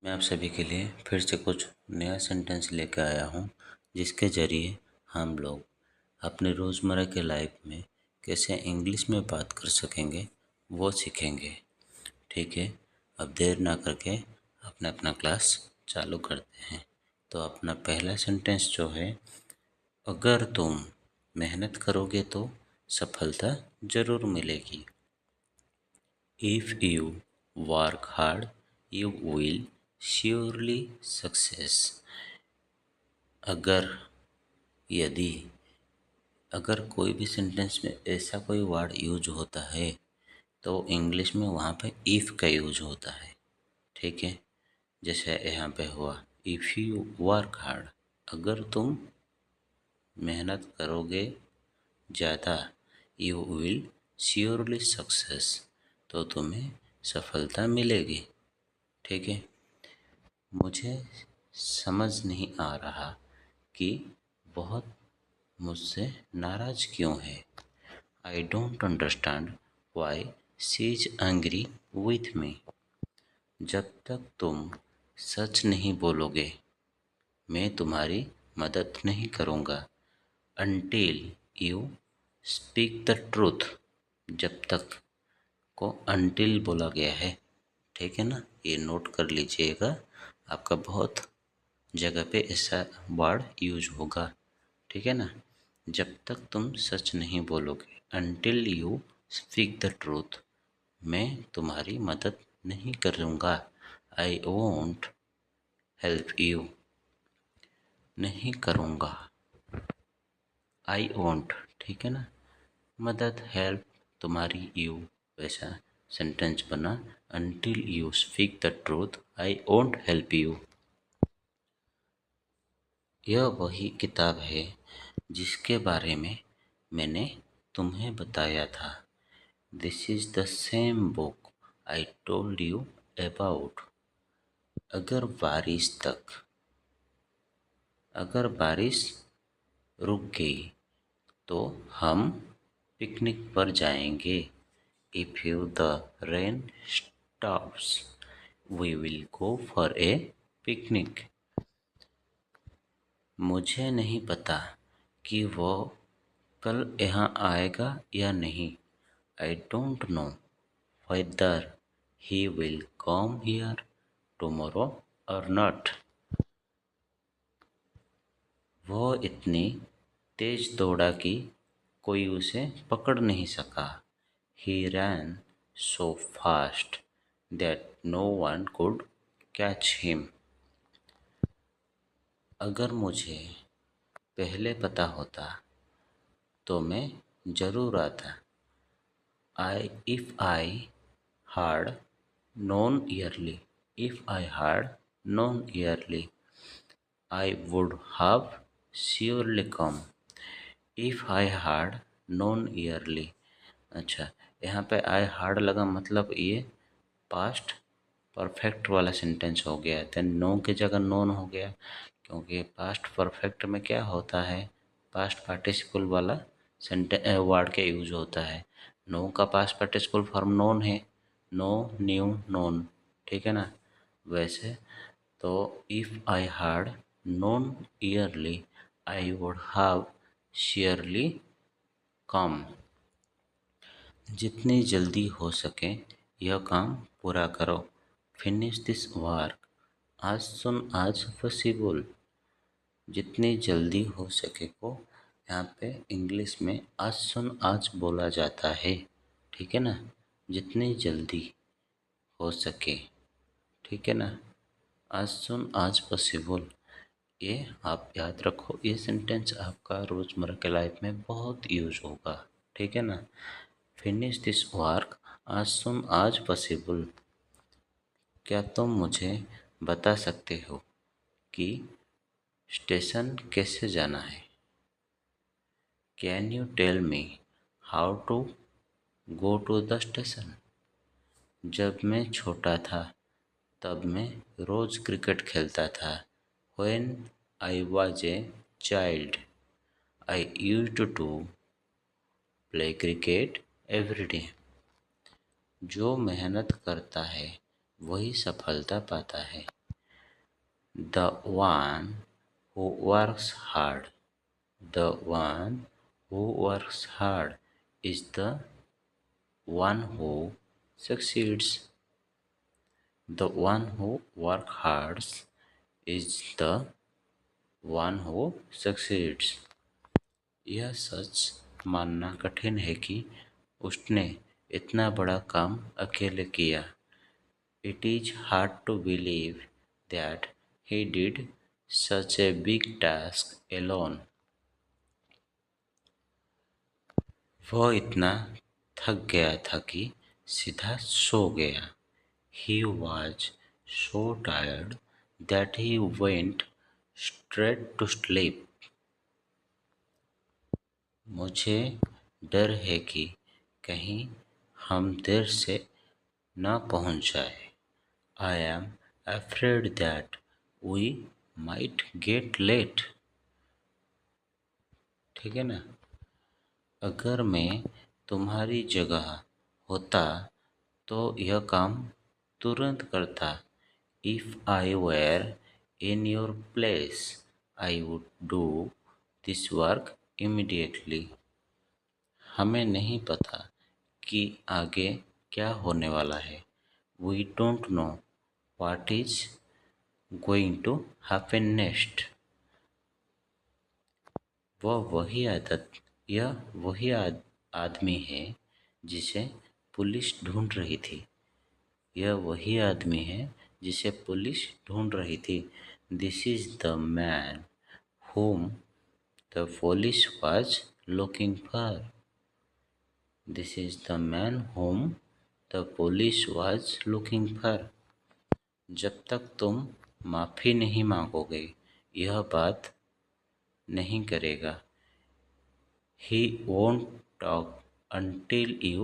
मैं आप सभी के लिए फिर से कुछ नया सेंटेंस लेकर आया हूँ, जिसके ज़रिए हम लोग अपने रोज़मर्रा के लाइफ में कैसे इंग्लिश में बात कर सकेंगे वो सीखेंगे। ठीक है, अब देर ना करके अपना अपना क्लास चालू करते हैं। तो अपना पहला सेंटेंस जो है, अगर तुम मेहनत करोगे तो सफलता ज़रूर मिलेगी। If you work hard, you will surely success. अगर, यदि, अगर कोई भी सेंटेंस में ऐसा कोई वर्ड यूज होता है तो इंग्लिश में वहाँ पे इफ़ का यूज होता है। ठीक है, जैसे यहाँ पे हुआ इफ़ यू वर्क हार्ड, अगर तुम मेहनत करोगे ज़्यादा, यू विल श्योरली सक्सेस, तो तुम्हें सफलता मिलेगी। ठीक है, मुझे समझ नहीं आ रहा कि बहुत मुझसे नाराज़ क्यों है। I don't understand why she is angry with me. जब तक तुम सच नहीं बोलोगे मैं तुम्हारी मदद नहीं करूँगा। Until you speak the truth, जब तक को अनटिल बोला गया है। ठीक है ना, ये नोट कर लीजिएगा, आपका बहुत जगह पे ऐसा वर्ड यूज होगा। ठीक है ना, जब तक तुम सच नहीं बोलोगे, until you speak the truth, मैं तुम्हारी मदद नहीं करूँगा। आई वोंट हेल्प यू, नहीं करूँगा। आई वोंट, ठीक है ना, मदद, हेल्प, तुम्हारी, यू, वैसा सेंटेंस बना। Until you speak the truth I won't help you. यह वही किताब है जिसके बारे में मैंने तुम्हें बताया था। This is the same book I told you about. अगर बारिश रुक गई तो हम पिकनिक पर जाएंगे। If you the rain stops we will go for a picnic. मुझे नहीं पता कि वो कल यहाँ आएगा या नहीं। I don't know whether he will come here tomorrow और नॉट। वो इतनी तेज दौड़ा कि कोई उसे पकड़ नहीं सका। He ran so fast that no one could catch him. अगर मुझे पहले पता होता तो मैं ज़रूर आता। If I had known early, I would have surely come. If I had known early, अच्छा, यहाँ पे I had लगा, मतलब ये पास्ट परफेक्ट वाला सेंटेंस हो गया। देन नो की जगह नोन हो गया, क्योंकि पास्ट परफेक्ट में क्या होता है, पास्ट पार्टिसिपल वाला वर्ड के यूज होता है। नो का पास्ट पार्टिसिपल फॉर्म नोन है, नो, न्यू, नोन। ठीक है ना, वैसे तो if I had known early I would have surely come. जितनी जल्दी हो सके यह काम पूरा करो। फिनिश दिस वर्क आज सुन आज पॉसिबल। जितनी जल्दी हो सके को यहाँ पे इंग्लिश में आज सुन आज बोला जाता है। ठीक है ना, जितनी जल्दी हो सके, ठीक है ना, आज सुन आज पॉसिबल। ये आप याद रखो, ये सेंटेंस आपका रोज़मर्रा के लाइफ में बहुत यूज होगा। ठीक है ना, फिनिश दिस वर्क आज सुन आज पॉसिबल। क्या तुम मुझे बता सकते हो कि स्टेशन कैसे जाना है। Can you tell me how to go to the station. जब मैं छोटा था तब मैं रोज़ क्रिकेट खेलता था। When I was a child I used to play cricket every day. जो मेहनत करता है वही सफलता पाता है। The one who works hard, the one who works hard is the one who succeeds, the one who work hard is the one who succeeds. यह सच मानना कठिन है कि उसने इतना बड़ा काम अकेले किया। It is hard to believe that he did such a big task alone. वह इतना थक गया था कि सीधा सो गया। He was so tired that he went straight to sleep. मुझे डर है कि कहीं हम देर से न पहुंच जाए। I am afraid that we might get late. ठीक है ना? अगर मैं तुम्हारी जगह होता तो यह काम तुरंत करता। If I were in your place, I would do this work immediately. हमें नहीं पता कि आगे क्या होने वाला है। We don't know what is going to happen next. यह वही आदमी है जिसे पुलिस ढूंढ रही थी। यह वही आदमी है जिसे पुलिस ढूंढ रही थी। This is the man whom the police was looking for. This is the man whom the police was looking for. जब तक तुम माफ़ी नहीं मांगोगे, यह बात नहीं करेगा। He won't talk until you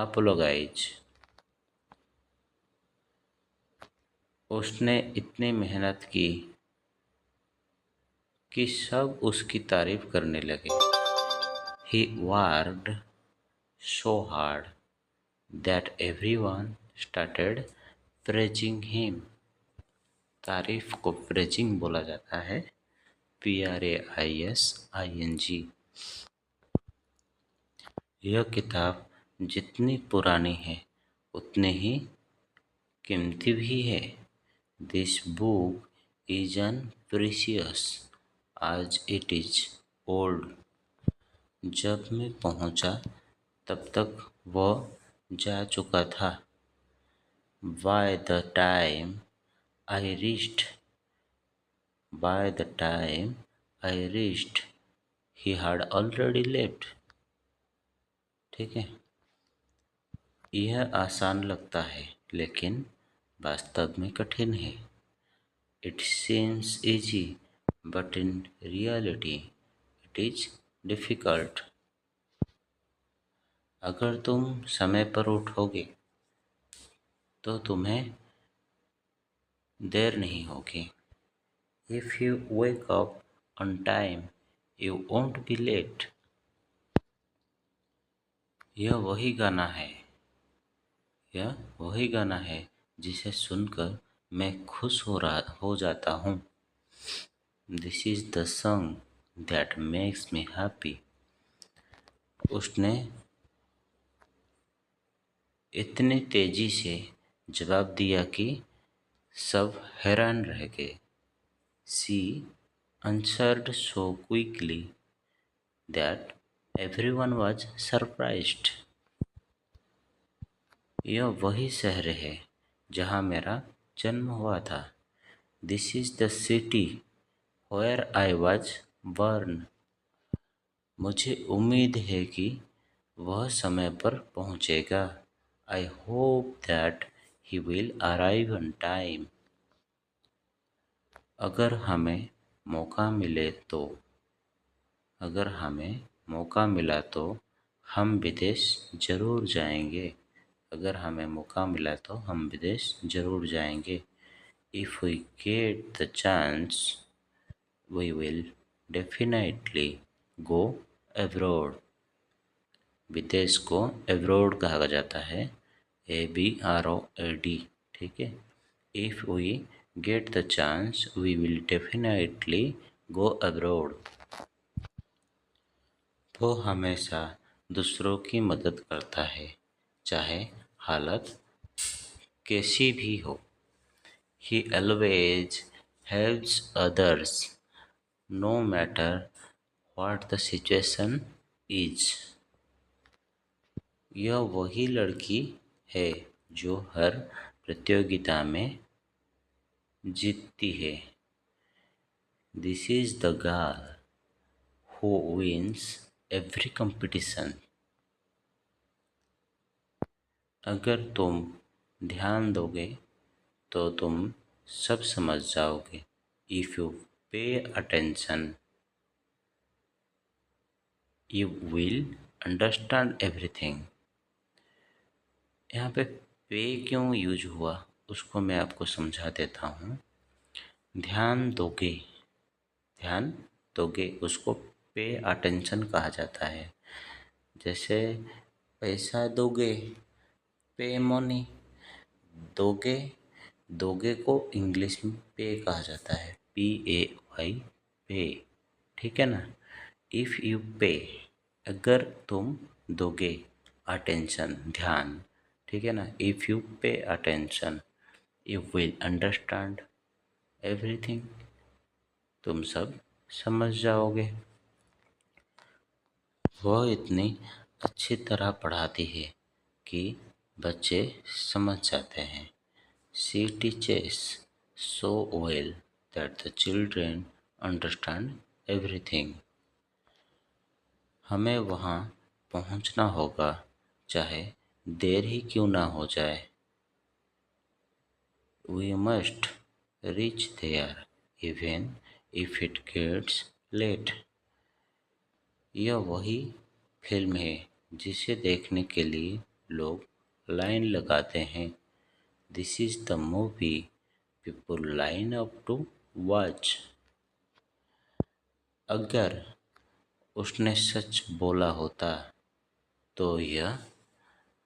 apologize. उसने इतनी मेहनत की कि सब उसकी तारीफ करने लगे। He worked so hard that everyone started praising him. तारीफ को प्रेजिंग बोला जाता है। PRAISING। यह किताब जितनी पुरानी है उतनी ही कीमती भी है। This book is precious as it is old. जब मैं पहुंचा तब तक वह जा चुका था। By the time I reached, he had already left. ठीक है। यह आसान लगता है लेकिन वास्तव में कठिन है। It seems easy, but in reality it is difficult. अगर तुम समय पर उठोगे तो तुम्हें देर नहीं होगी। If you wake up on time, you won't be late. यह वही गाना है जिसे सुनकर मैं खुश हो जाता हूँ। This is the song that makes me happy. उसने इतनी तेजी से जवाब दिया कि सब हैरान रह गए। She answered so quickly that everyone was surprised. यह वही शहर है जहाँ मेरा जन्म हुआ था। This is the city where I was born. मुझे उम्मीद है कि वह समय पर पहुँचेगा। I hope that he will arrive on time. अगर हमें मौका मिला तो हम विदेश ज़रूर जाएंगे। अगर हमें मौका मिला तो हम विदेश ज़रूर जाएंगे। If we get the chance, we will definitely go abroad. विदेश को abroad कहा जाता है। ABROAD। ठीक है। If we get the chance, we will definitely go abroad. वो हमेशा दूसरों की मदद करता है, चाहे हालत कैसी भी हो। He always helps others, no matter what the situation is. यह वही लड़की है जो हर प्रतियोगिता में जीतती है। This is the girl who wins every competition. अगर तुम ध्यान दोगे तो तुम सब समझ जाओगे। If you pay attention, you will understand everything. यहाँ पे पे क्यों यूज हुआ उसको मैं आपको समझा देता हूँ। ध्यान दोगे, ध्यान दोगे उसको पे अटेंशन कहा जाता है। जैसे पैसा दोगे, पे मनी, दोगे, दोगे को इंग्लिश में पे कहा जाता है, PAY, पे, ठीक है ना। इफ़ यू पे, अगर तुम दोगे, अटेंशन, ध्यान, ठीक है ना। If you pay attention, you will understand everything, तुम सब समझ जाओगे। वह इतनी अच्छी तरह पढ़ाती है कि बच्चे समझ जाते हैं। She teaches so well that the children understand everything. हमें वहाँ पहुँचना होगा, चाहे देर ही क्यों ना हो जाए। We must reach there even if it gets late. यह वही फिल्म है जिसे देखने के लिए लोग लाइन लगाते हैं। This is the movie people line up to watch. अगर उसने सच बोला होता तो यह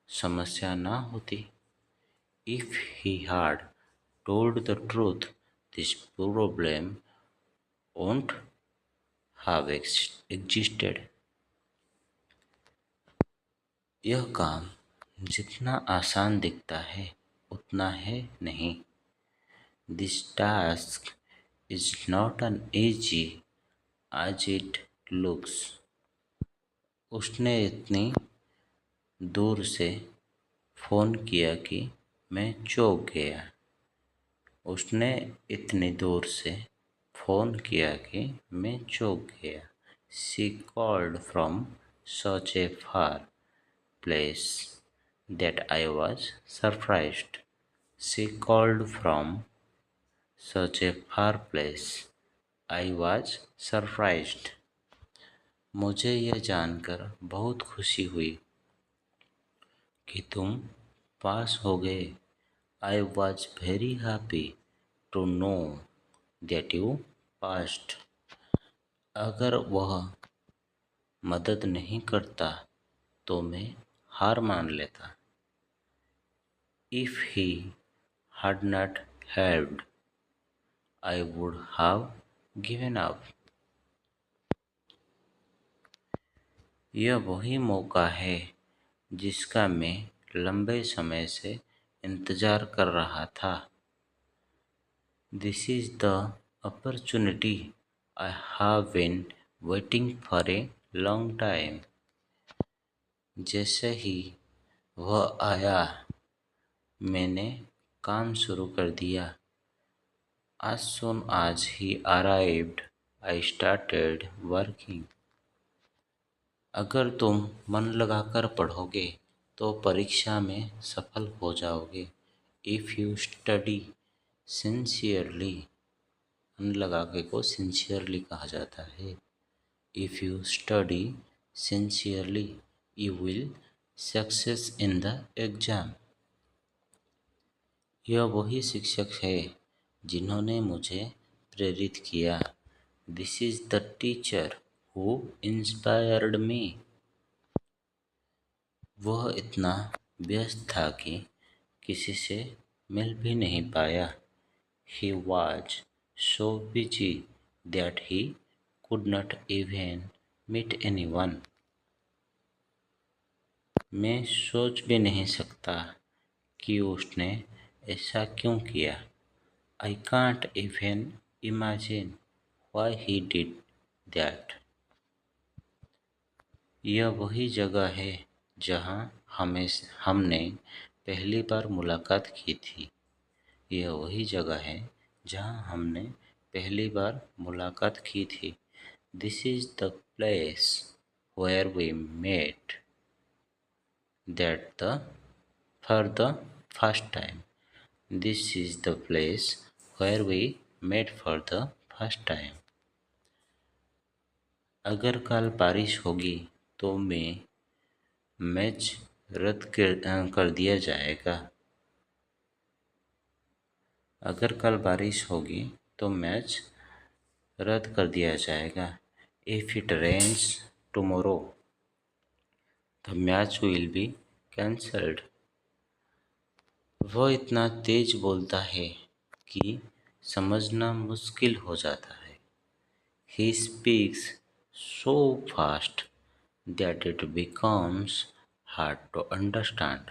समस्या ना होती। If he had told the truth, this problem won't have existed. यह काम जितना आसान दिखता है उतना है नहीं। This task is not as easy as it looks. उसने इतनी दूर से फ़ोन किया कि मैं चौंक गया। उसने इतनी दूर से फ़ोन किया कि मैं चौंक गया। She called from such a far place that I was surprised. She called from such a far place. I was surprised. मुझे यह जानकर बहुत खुशी हुई कि तुम पास हो गए। I was very happy to know that you passed. अगर वह मदद नहीं करता तो मैं हार मान लेता। If he had not helped, I would have given up. यह वही मौका है जिसका मैं लंबे समय से इंतज़ार कर रहा था। This is the opportunity I have been waiting for a long time. जैसे ही वह आया, मैंने काम शुरू कर दिया। As soon as he arrived, I started working. अगर तुम मन लगाकर पढ़ोगे तो परीक्षा में सफल हो जाओगे। If you study sincerely, मन लगा के को सिंसियरली कहा जाता है। If you study sincerely, you will success in the exam. यह वही शिक्षक है जिन्होंने मुझे प्रेरित किया। This is the teacher who inspired me. वह इतना व्यस्त था कि किसी से मिल भी नहीं पाया। He was so busy that he could not even meet anyone. मैं सोच भी नहीं सकता कि उसने ऐसा क्यों किया। I can't even imagine why he did that. यह वही जगह है जहाँ हमने पहली बार मुलाकात की थी। यह वही जगह है जहाँ हमने पहली बार मुलाकात की थी। This is the place where we met that the for the first time. This is the place where we met for the first time. अगर कल बारिश होगी तो मैच रद्द कर दिया जाएगा। अगर कल बारिश होगी तो मैच रद्द कर दिया जाएगा। If it rains tomorrow, the match will be cancelled. वह इतना तेज बोलता है कि समझना मुश्किल हो जाता है। He speaks so fast that it becomes hard to understand.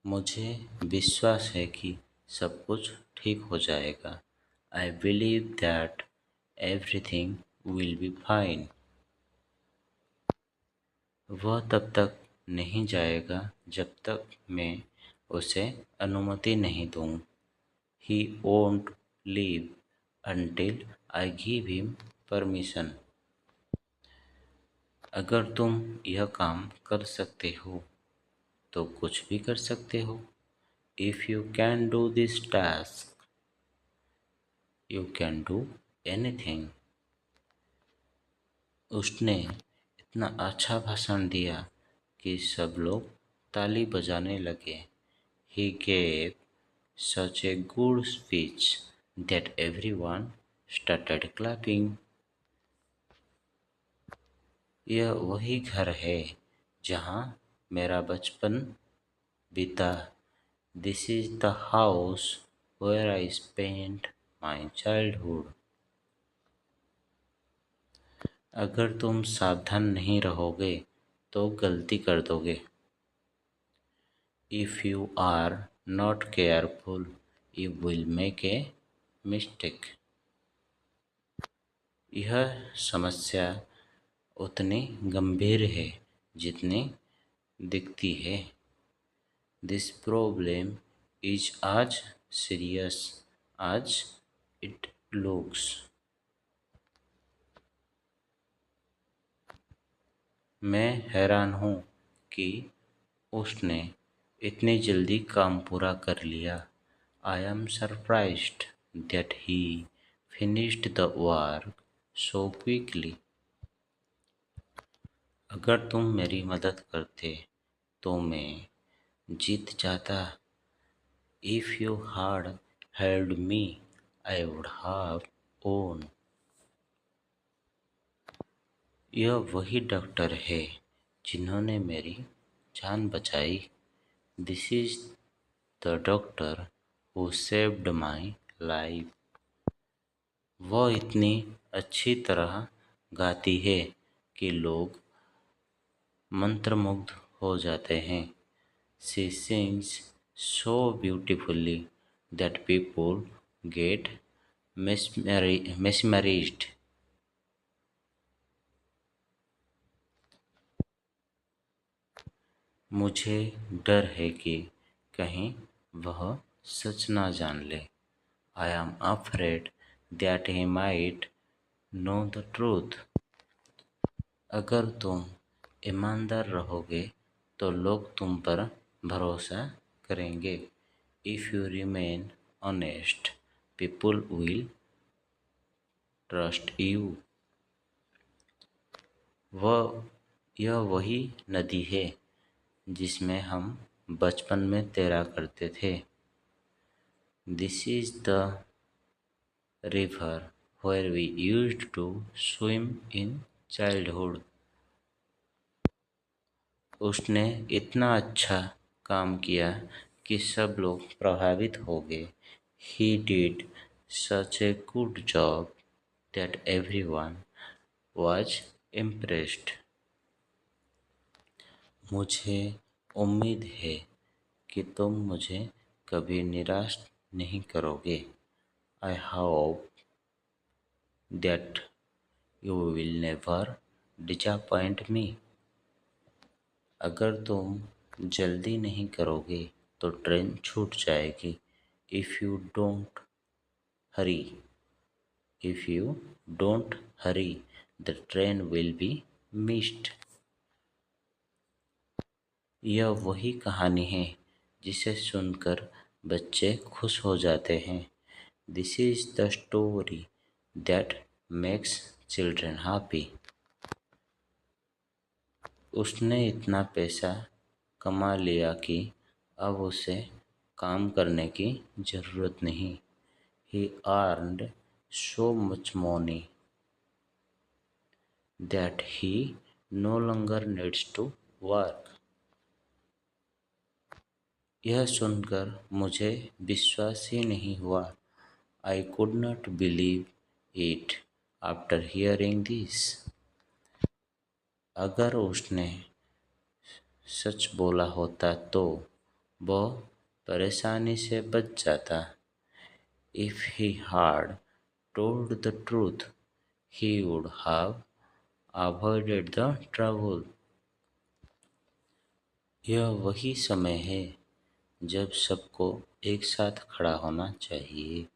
मुझे विश्वास है कि सब कुछ ठीक हो जाएगा। I believe that everything will be fine. वह तब तक नहीं जाएगा जब तक मैं उसे अनुमति नहीं दूँ। He won't leave until I give him permission. अगर तुम यह काम कर सकते हो तो कुछ भी कर सकते हो। If you can do this task, you can do anything. उसने इतना अच्छा भाषण दिया कि सब लोग ताली बजाने लगे। He gave such a good speech that everyone started clapping. यह वही घर है जहाँ मेरा बचपन बीता। This is the house where I spent my childhood. अगर तुम सावधान नहीं रहोगे तो गलती कर दोगे। If you are not careful, you will make a mistake. यह समस्या उतनी गंभीर है जितनी दिखती है। This problem is as serious as it looks. मैं हैरान हूँ कि उसने इतनी जल्दी काम पूरा कर लिया। I am surprised that he finished the work so quickly. अगर तुम मेरी मदद करते तो मैं जीत जाता। If you had helped me, I would have won. यह वही डॉक्टर है जिन्होंने मेरी जान बचाई। This is the doctor who saved my life. वह इतनी अच्छी तरह गाती है कि लोग मंत्रमुग्ध हो जाते हैं। She sings so beautifully that people get mesmerized. मुझे डर है कि कहीं वह सच ना जान ले। I am afraid that he might know the truth. अगर तुम ईमानदार रहोगे तो लोग तुम पर भरोसा करेंगे। If you remain honest, people will trust you. यह वही नदी है जिसमें हम बचपन में तैरा करते थे। This is the river where we used to swim in childhood. उसने इतना अच्छा काम किया कि सब लोग प्रभावित हो गए। He did such a good job that everyone was impressed. मुझे उम्मीद है कि तुम मुझे कभी निराश नहीं करोगे। I hope that you will never disappoint me. अगर तुम जल्दी नहीं करोगे तो ट्रेन छूट जाएगी। If you don't hurry, if you don't hurry, the train will be missed. यह वही कहानी है जिसे सुनकर बच्चे खुश हो जाते हैं। This is the story that makes children happy. उसने इतना पैसा कमा लिया कि अब उसे काम करने की ज़रूरत नहीं। He earned so much money that he no longer needs to work. यह सुनकर मुझे विश्वास ही नहीं हुआ। I could not believe it after hearing this. अगर उसने सच बोला होता तो वह परेशानी से बच जाता। If he had told the truth, he would have avoided the trouble. यह वही समय है जब सबको एक साथ खड़ा होना चाहिए।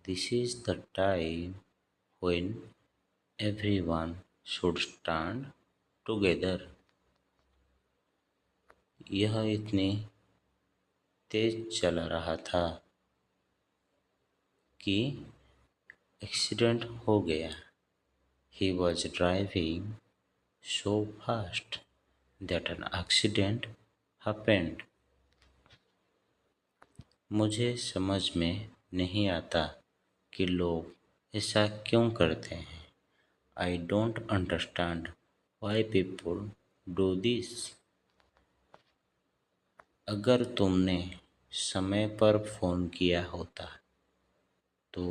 This is the time when everyone should stand together. यह इतनी तेज चल रहा था कि एक्सीडेंट हो गया। He was driving so fast that an accident happened. मुझे समझ में नहीं आता कि लोग ऐसा क्यों करते हैं। I don't understand why people do this. अगर तुमने समय पर फ़ोन किया होता तो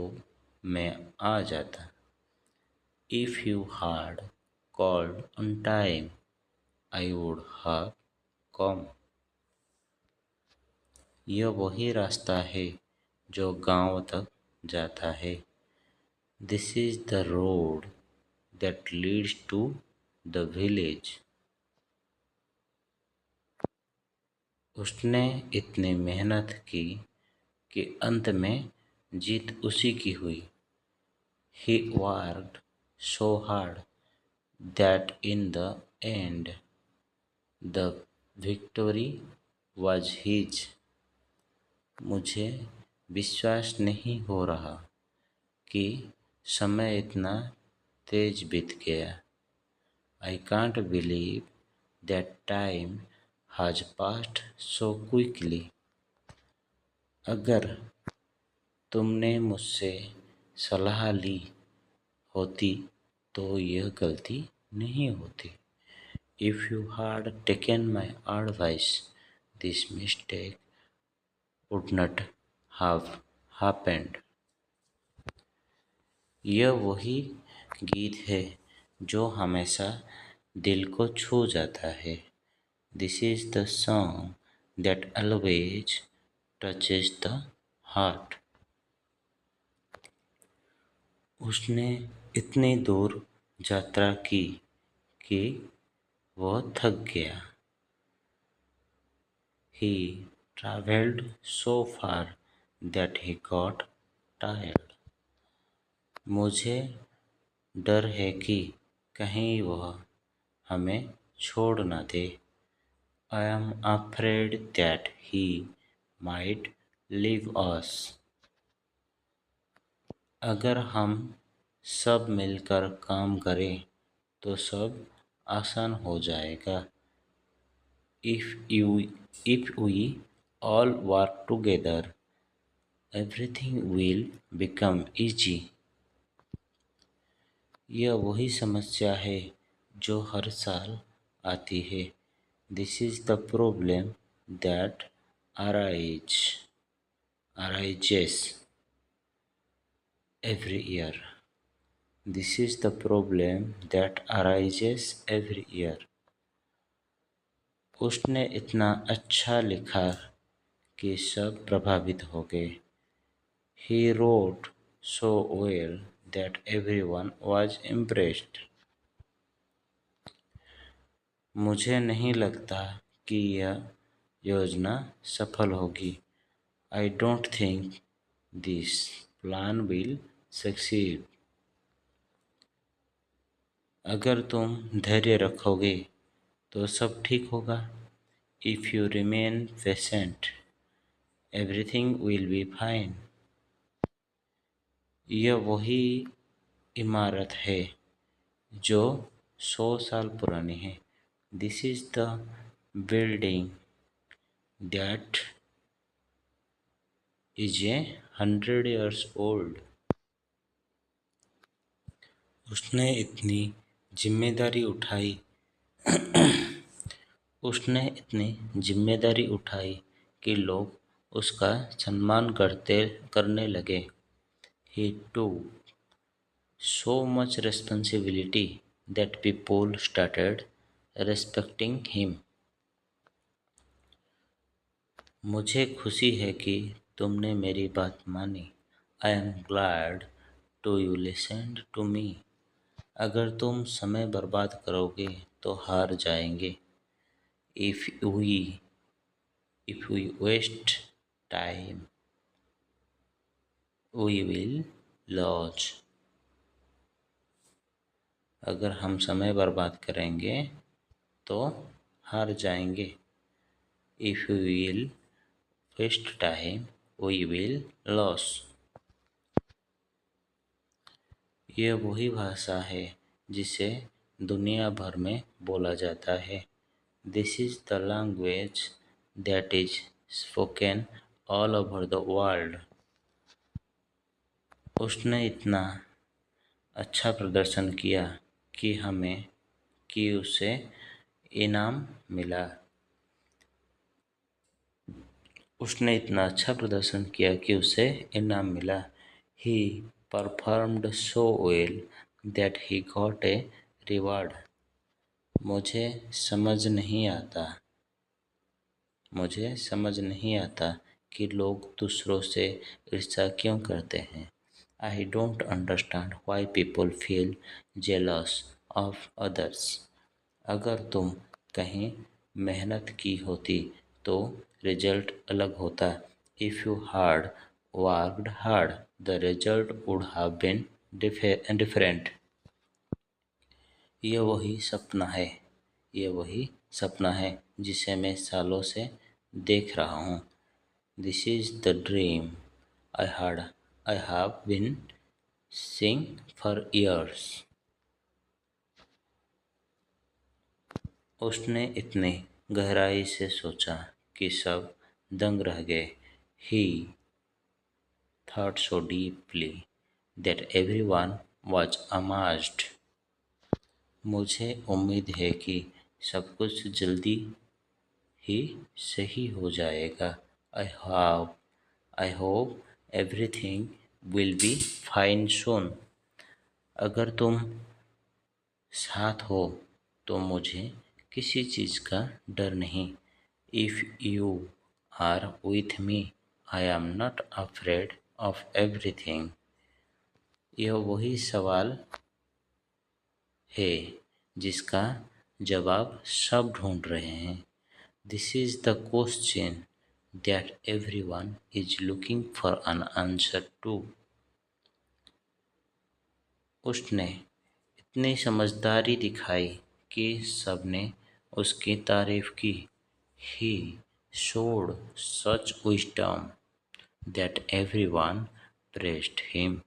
मैं आ जाता। If you had called on time, I would have come. यह वही रास्ता है जो गांव तक जाता है। This is the road that leads to the village. उसने इतनी मेहनत की कि अंत में जीत उसी की हुई। He worked so hard that in the end the victory was his. मुझे विश्वास नहीं हो रहा कि समय इतना तेज बीत गया। I can't believe that time has passed so quickly. अगर तुमने मुझसे सलाह ली होती तो यह गलती नहीं होती। If you had taken my advice, this mistake would not have happened. यह वही गीत है जो हमेशा दिल को छू जाता है। This is the song that always touches the heart. उसने इतनी दूर यात्रा की कि वह थक गया। He traveled so far that he got tired. मुझे डर है कि कहीं वह हमें छोड़ न दे। I am afraid that he might leave us. अगर हम सब मिलकर काम करें तो सब आसान हो जाएगा। If we all work together, everything will become easy. यह वही समस्या है जो हर साल आती है। This is the problem that arises every year. This is the problem that arises every year. उसने इतना अच्छा लिखा कि सब प्रभावित हो गए. He wrote so well that everyone was impressed. मुझे नहीं लगता कि यह योजना सफल होगी. I don't think this plan will succeed. अगर तुम धैर्य रखोगे तो सब ठीक होगा. If you remain patient, everything will be fine. यह वही इमारत है जो 100 साल पुरानी है. This is the building that is 100 years old. उसने इतनी जिम्मेदारी उठाई कि लोग उसका सम्मान करने लगे. He took so much responsibility that people started respecting him. मुझे खुशी है कि तुमने मेरी बात मानी. I am glad to you listened to me. अगर तुम समय बर्बाद करोगे तो हार जाएंगे. If we waste time, we will lose. अगर हम समय बर्बाद करेंगे तो हार जाएंगे. If we will waste time, we will lose. यह वही भाषा है जिसे दुनिया भर में बोला जाता है. This is the language that is spoken all over the world. उसने इतना अच्छा प्रदर्शन किया कि उसे इनाम मिला. उसने इतना अच्छा प्रदर्शन किया कि उसे इनाम मिला. He performed so well that he got a reward. मुझे समझ नहीं आता कि लोग दूसरों से ईर्ष्या क्यों करते हैं. I don't understand why people feel jealous of others. अगर तुम कहीं मेहनत की होती तो रिजल्ट अलग होता. If you had worked hard, the result would have been different. यह वही सपना है जिसे मैं सालों से देख रहा हूँ. This is the dream I have been seeing for years. उसने इतने गहराई से सोचा कि सब दंग रह गए. He thought so deeply that everyone was amazed. मुझे उम्मीद है कि सब कुछ जल्दी ही सही हो जाएगा. I hope everything will be fine soon. अगर तुम साथ हो तो मुझे किसी चीज़ का डर नहीं. If you are with me, I am not afraid of everything. यह वही सवाल है जिसका जवाब सब ढूंढ रहे हैं. This is the question that everyone is looking for an answer to. उसने इतनी समझदारी दिखाई कि सबने उसकी तारीफ की. He showed such wisdom that everyone praised him.